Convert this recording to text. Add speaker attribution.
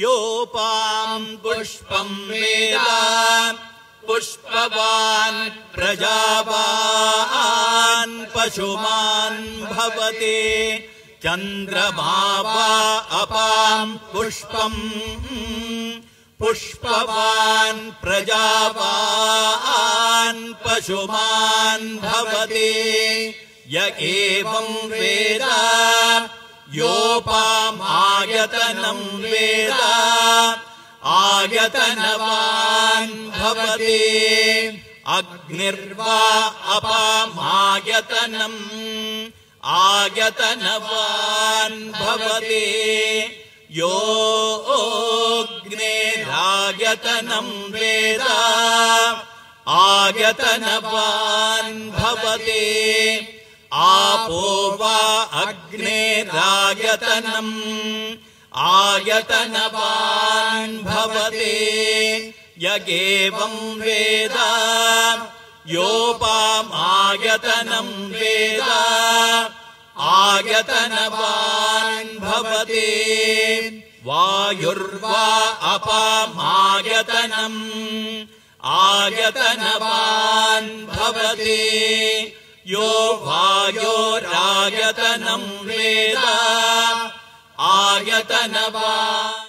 Speaker 1: योपाम् पुष्पम् वेद पुष्पवान् प्रजावान् पशुमान् भवति चन्द्रमा वा अपाम् पुष्पम् पुष्पवान् प्रजावान् पशुमान् भवति य एवम् वेद योपामायतनम् वेद आयतनवान् भवति अग्निर्वा अपामायतनम् आयतनवान् भवति योऽग्नेरायतनम् वेद आयतनवान् भवति आपो वा अग्नेरायतनम् आयतनवान् भवति यगेवम् वेद योपामायतनम् वेद आयतनवान् भवति वायुर्वा अपामायतनम् आयतनवान् भवति यो वायोरायतनम् वेद आयतनवान्